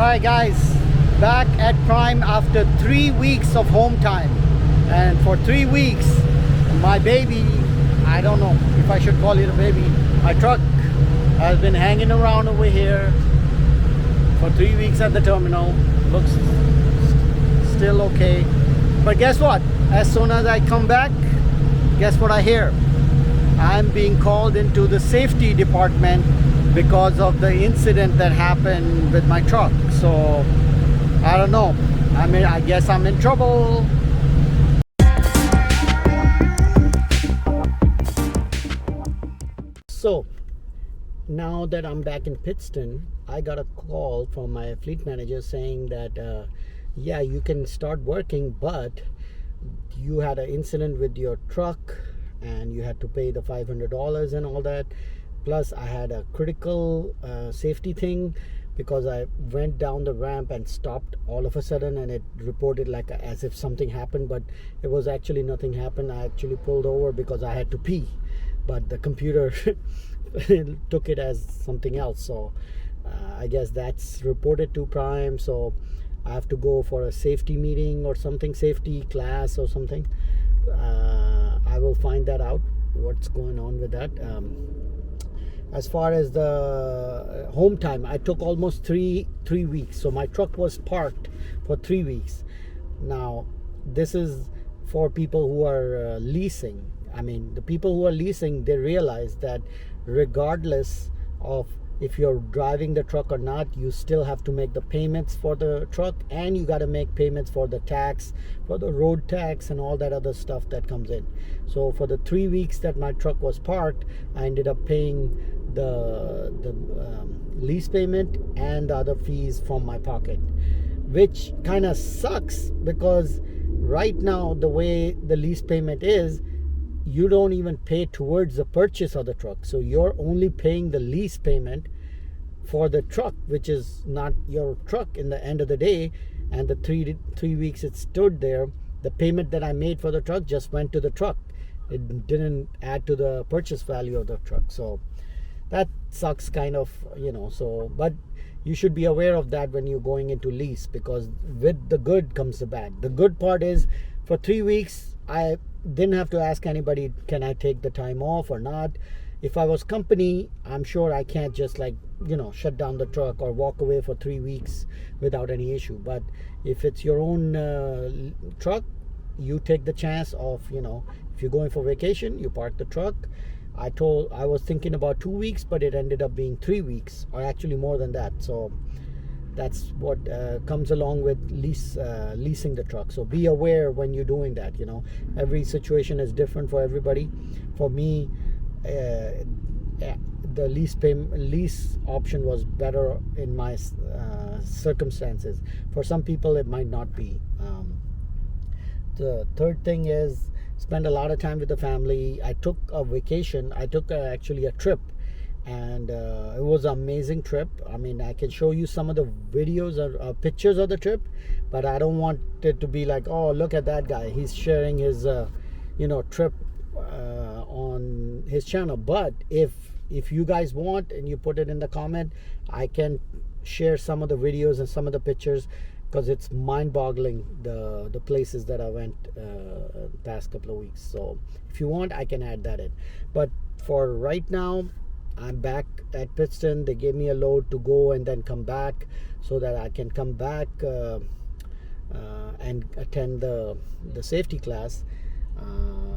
Alright guys, back at Prime after 3 weeks of home time. And for 3 weeks, my baby, I don't know if I should call it a baby, my truck has been hanging around over here for 3 weeks at the terminal. Looks still okay. But guess what? As soon as I come back, guess what I hear? I'm being called into the safety department because of the incident that happened with my truck. So I don't know. I guess I'm in trouble. So now that I'm back in Pittston, I got a call from my fleet manager saying that yeah, you can start working, but you had an incident with your truck and you had to pay the $500 and all that. Plus I had a critical safety thing because I went down the ramp and stopped all of a sudden, and it reported like as if something happened, but it was actually nothing happened. I actually pulled over because I had to pee, but the computer took it as something else. So I guess that's reported to Prime, so I have to go for a safety meeting or something, safety class or something. I will find that out, what's going on with that. As far as the home time, I took almost three weeks. So my truck was parked for 3 weeks. Now, this is for people who are leasing. I mean, the people who are leasing, they realize that regardless of if you're driving the truck or not, you still have to make the payments for the truck, and you got to make payments for the tax, for the road tax and all that other stuff that comes in. So for the 3 weeks that my truck was parked, I ended up paying the lease payment and the other fees from my pocket, which kind of sucks because right now the way the lease payment is, you don't even pay towards the purchase of the truck. So you're only paying the lease payment for the truck, which is not your truck in the end of the day. And the three weeks it stood there, the payment that I made for the truck just went to the truck. It didn't add to the purchase value of the truck. So that sucks kind of, so, but you should be aware of that when you're going into lease, because with the good comes the bad. The good part is for 3 weeks, I didn't have to ask anybody, can I take the time off or not? If I was company, I'm sure I can't just shut down the truck or walk away for 3 weeks without any issue. But if it's your own truck, you take the chance of, if you're going for vacation, you park the truck. I was thinking about 2 weeks, but it ended up being 3 weeks, or actually more than that. So that's what comes along with leasing the truck. So be aware when you're doing that. Every situation is different for everybody. For me, the lease option was better in my circumstances. For some people, it might not be. The third thing is spend a lot of time with the family. I took a vacation. I took actually a trip. And it was an amazing trip. I mean, I can show you some of the videos or pictures of the trip, but I don't want it to be like, oh, look at that guy, he's sharing his trip on his channel. But if you guys want and you put it in the comment, I can share some of the videos and some of the pictures, because it's mind-boggling the places that I went past couple of weeks. So if you want, I can add that in. But for right now, I'm back at Pittston. They gave me a load to go and then come back so that I can come back and attend the safety class.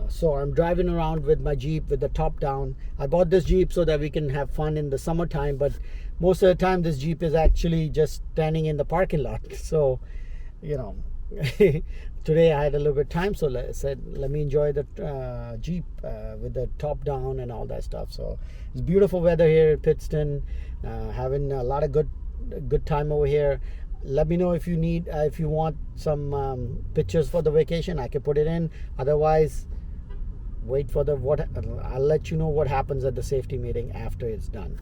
So I'm driving around with my Jeep with the top down. I bought this Jeep so that we can have fun in the summertime, but most of the time this Jeep is actually just standing in the parking lot. So, today I had a little bit of time, so I said, let me enjoy the Jeep with the top down and all that stuff. So it's beautiful weather here in Pittston, having a lot of good time over here. Let me know if you want some pictures for the vacation. I can put it in. Otherwise, wait for I'll let you know what happens at the safety meeting after it's done.